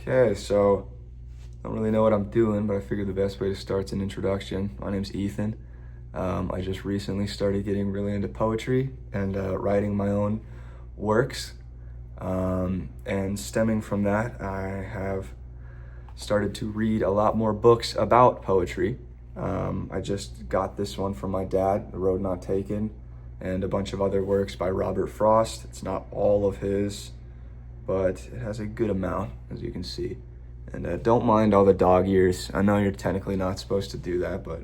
Okay, so I don't really know what I'm doing, but I figured the best way to start is an introduction. My name's Ethan. I just recently started getting really into poetry and writing my own works. And stemming from that, I have started to read a lot more books about poetry. I just got this one from my dad, The Road Not Taken, and a bunch of other works by Robert Frost. It's not all of his, but it has a good amount, as you can see. And don't mind all the dog ears. I know you're technically not supposed to do that, but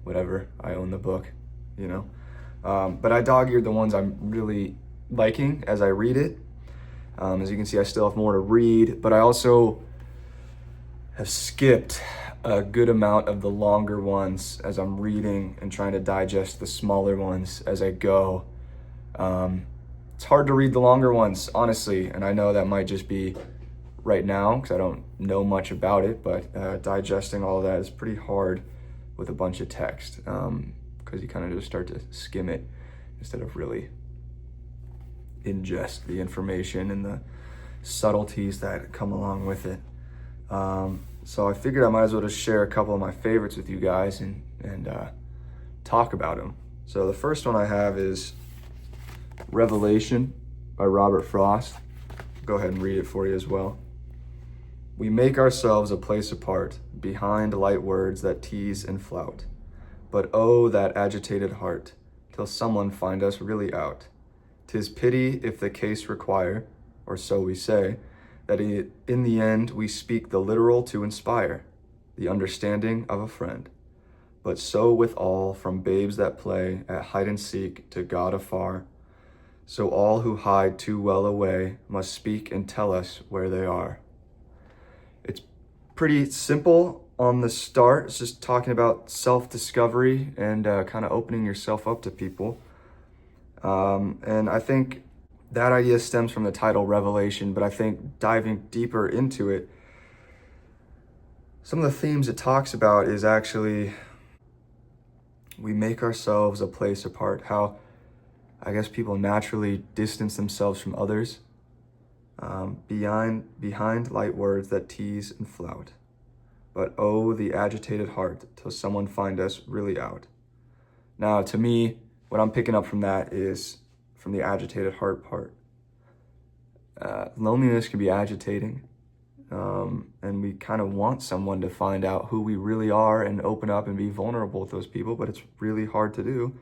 whatever. I own the book, you know. But I dog-eared the ones I'm really liking as I read it. As you can see, I still have more to read, but I also have skipped a good amount of the longer ones as I'm reading and trying to digest the smaller ones as I go. It's hard to read the longer ones, honestly, and I know that might just be right now because I don't know much about it, but digesting all of that is pretty hard with a bunch of text because you kind of just start to skim it instead of really ingest the information and the subtleties that come along with it. So I figured I might as well just share a couple of my favorites with you guys and talk about them. So the first one I have is Revelation by Robert Frost. Go ahead and read it for you as well. We make ourselves a place apart, behind light words that tease and flout. But oh, that agitated heart, till someone find us really out. 'Tis pity if the case require, or so we say, that in the end we speak the literal to inspire the understanding of a friend. But so with all, from babes that play at hide and seek to God afar, so all who hide too well away must speak and tell us where they are. It's pretty simple on the start. It's just talking about self-discovery and kind of opening yourself up to people. And I think that idea stems from the title Revelation, but I think diving deeper into it, some of the themes it talks about is actually we make ourselves a place apart. How I guess people naturally distance themselves from others behind light words that tease and flout. But oh, the agitated heart till someone find us really out. Now, to me, what I'm picking up from that is from the agitated heart part. Loneliness can be agitating, and we kind of want someone to find out who we really are and open up and be vulnerable with those people, but it's really hard to do.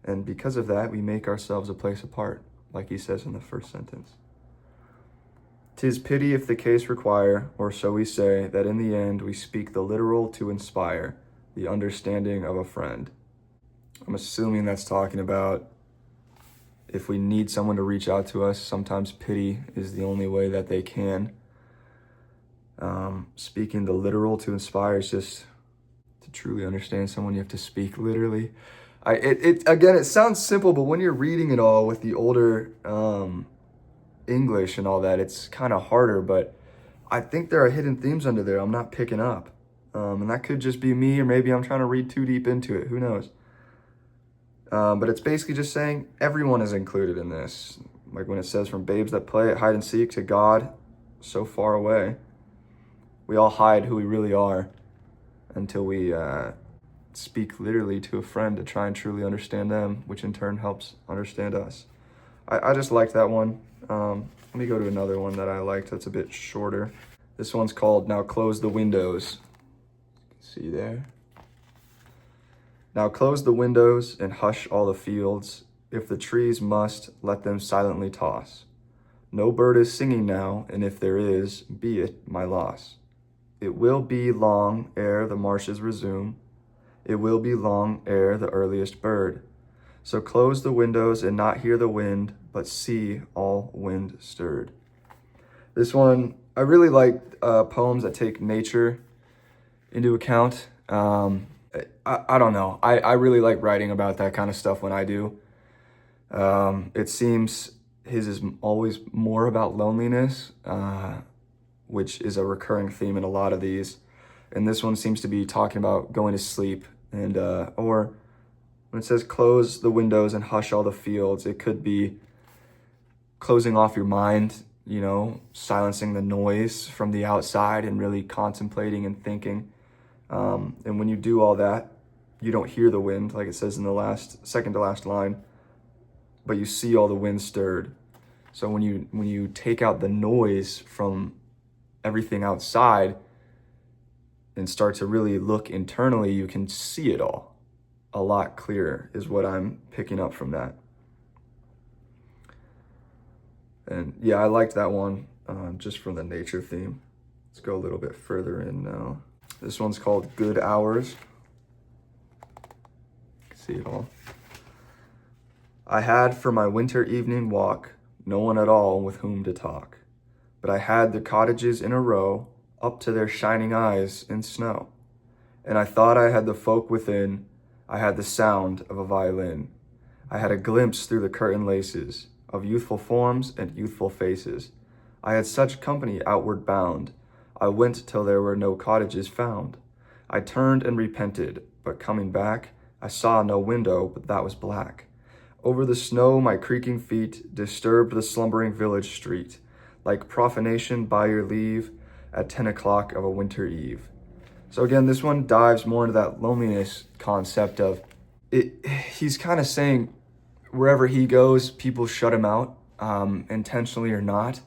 And because of that, we make ourselves a place apart, like he says in the first sentence. 'Tis pity if the case require, or so we say, that in the end we speak the literal to inspire the understanding of a friend. I'm assuming that's talking about if we need someone to reach out to us, sometimes pity is the only way that they can. Speaking the literal to inspire is just to truly understand someone, you have to speak literally. Again, it sounds simple, but when you're reading it all with the older English and all that, it's kind of harder, but I think there are hidden themes under there I'm not picking up. And that could just be me, or maybe I'm trying to read too deep into it. Who knows? But it's basically just saying everyone is included in this. Like when it says from babes that play at hide and seek to God so far away. We all hide who we really are until we speak literally to a friend to try and truly understand them, which in turn helps understand us. I just liked that one. Let me go to another one that I liked that's a bit shorter. This one's called Now Close the Windows. See there? Now close the windows and hush all the fields. If the trees must, let them silently toss. No bird is singing now, and if there is, be it my loss. It will be long ere the marshes resume. It will be long ere the earliest bird. So close the windows and not hear the wind, but see all wind stirred. This one, I really like poems that take nature into account. I don't know. I really like writing about that kind of stuff when I do. It seems his is always more about loneliness, which is a recurring theme in a lot of these. And this one seems to be talking about going to sleep and, or when it says close the windows and hush all the fields, it could be closing off your mind silencing the noise from the outside and really contemplating and thinking. And when you do all that, you don't hear the wind, like it says in the second to last line, but you see all the wind stirred. So when you take out the noise from everything outside and start to really look internally, you can see it all a lot clearer, is what I'm picking up from that. And yeah, I liked that one, just from the nature theme. Let's go a little bit further in now. This one's called Good Hours. You can see it all. I had for my winter evening walk no one at all with whom to talk, but I had the cottages in a row up to their shining eyes in snow. And I thought I had the folk within, I had the sound of a violin. I had a glimpse through the curtain laces of youthful forms and youthful faces. I had such company outward bound, I went till there were no cottages found. I turned and repented, but coming back, I saw no window, but that was black. Over the snow my creaking feet disturbed the slumbering village street, like profanation by your leave at 10 o'clock of a winter eve. So again, this one dives more into that loneliness concept of it. He's kind of saying wherever he goes, people shut him out, intentionally or not.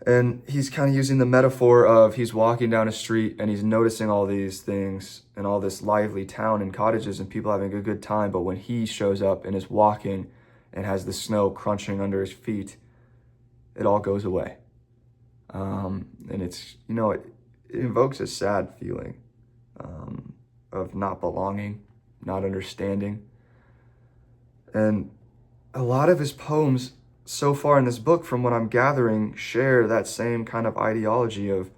And he's kind of using the metaphor of he's walking down a street and he's noticing all these things and all this lively town and cottages and people having a good time. But when he shows up and is walking and has the snow crunching under his feet, it all goes away. And it's, it invokes a sad feeling of not belonging, not understanding. And a lot of his poems so far in this book, from what I'm gathering, share that same kind of ideology of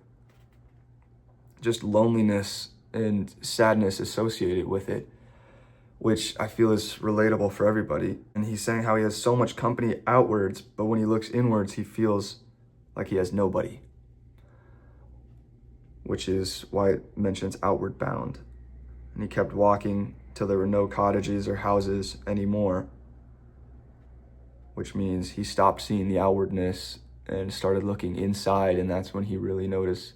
just loneliness and sadness associated with it, which I feel is relatable for everybody. And he's saying how he has so much company outwards, but when he looks inwards, he feels like he has nobody, which is why it mentions outward bound. And he kept walking till there were no cottages or houses anymore, which means he stopped seeing the outwardness and started looking inside, and that's when he really noticed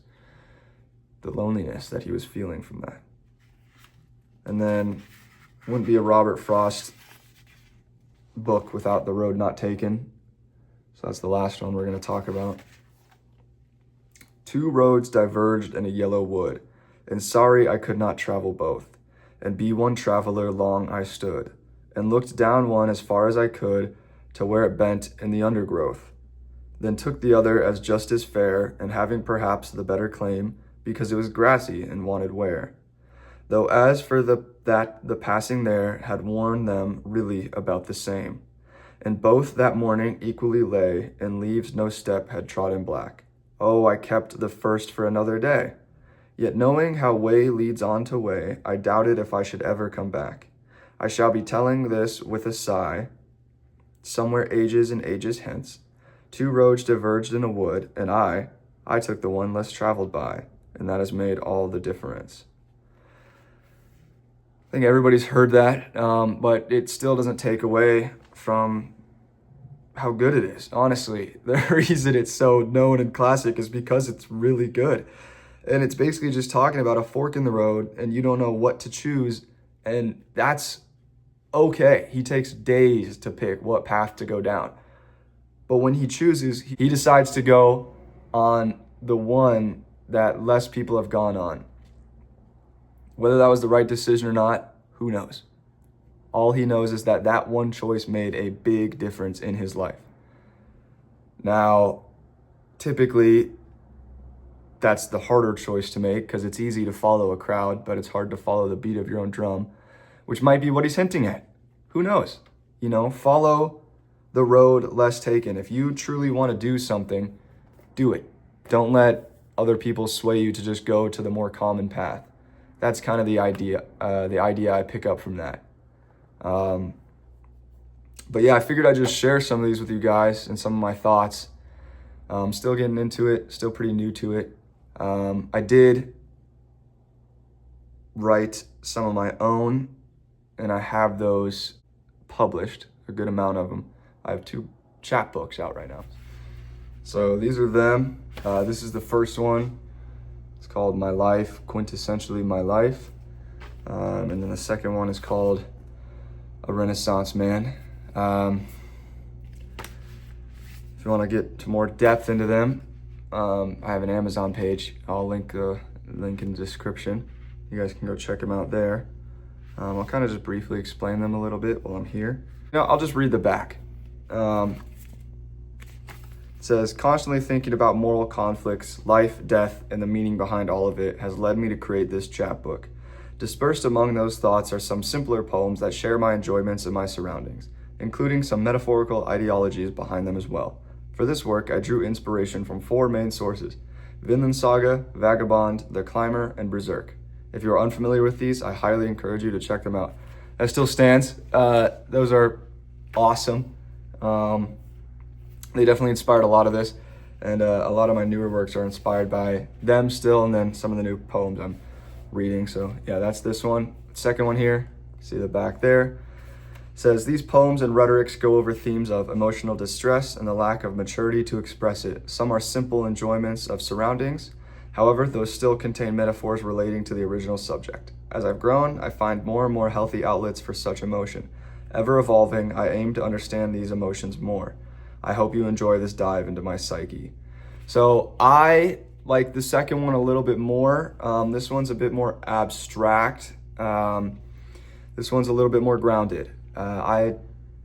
the loneliness that he was feeling from that. And then wouldn't be a Robert Frost book without The Road Not Taken. So that's the last one we're going to talk about. Two roads diverged in a yellow wood, and sorry I could not travel both, and be one traveler long I stood, and looked down one as far as I could, to where it bent in the undergrowth, then took the other as just as fair, and having perhaps the better claim, because it was grassy and wanted wear. Though as for the passing there had worn them really about the same, and both that morning equally lay, and leaves no step had trodden black. Oh, I kept the first for another day. Yet knowing how way leads on to way, I doubted if I should ever come back. I shall be telling this with a sigh, somewhere ages and ages hence, two roads diverged in a wood, and I took the one less traveled by, and that has made all the difference. I think everybody's heard that, but it still doesn't take away from how good it is. Honestly, the reason it's so known and classic is because it's really good. And it's basically just talking about a fork in the road, and you don't know what to choose, and that's okay. He takes days to pick what path to go down. But when he chooses, he decides to go on the one that less people have gone on. Whether that was the right decision or not, who knows? All he knows is that that one choice made a big difference in his life. Now, typically, that's the harder choice to make because it's easy to follow a crowd, but it's hard to follow the beat of your own drum, which might be what he's hinting at. Who knows? Follow the road less taken. If you truly want to do something, do it. Don't let other people sway you to just go to the more common path. That's kind of the idea I pick up from that. But yeah, I figured I'd just share some of these with you guys and some of my thoughts. Still getting into it, still pretty new to it. I did write some of my own, and I have those published, a good amount of them. I have 2 chapbooks out right now. So these are them. This is the first one. It's called My Life, Quintessentially My Life. And then the second one is called A Renaissance Man. If you want to get to more depth into them, I have an Amazon page. I'll link in the description. You guys can go check them out there. I'll kind of just briefly explain them a little bit while I'm here. I'll just read the back. It says, constantly thinking about moral conflicts, life, death, and the meaning behind all of it has led me to create this chapbook. Dispersed among those thoughts are some simpler poems that share my enjoyments and my surroundings, including some metaphorical ideologies behind them as well. For this work, I drew inspiration from 4 main sources: Vinland Saga, Vagabond, The Climber, and Berserk. If you are unfamiliar with these, I highly encourage you to check them out. That still stands. Those are awesome. They definitely inspired a lot of this, and a lot of my newer works are inspired by them still, and then some of the new poems I'm reading. So yeah, that's this one. Second one here, see the back there. It says, these poems and rhetorics go over themes of emotional distress and the lack of maturity to express it. Some are simple enjoyments of surroundings. However, those still contain metaphors relating to the original subject. As I've grown, I find more and more healthy outlets for such emotion. Ever evolving, I aim to understand these emotions more. I hope you enjoy this dive into my psyche. So I like the second one a little bit more. This one's a bit more abstract. This one's a little bit more grounded. I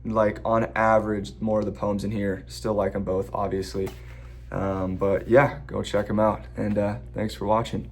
like, on average, more of the poems in here. Still like them both, obviously. But yeah, go check them out. And thanks for watching.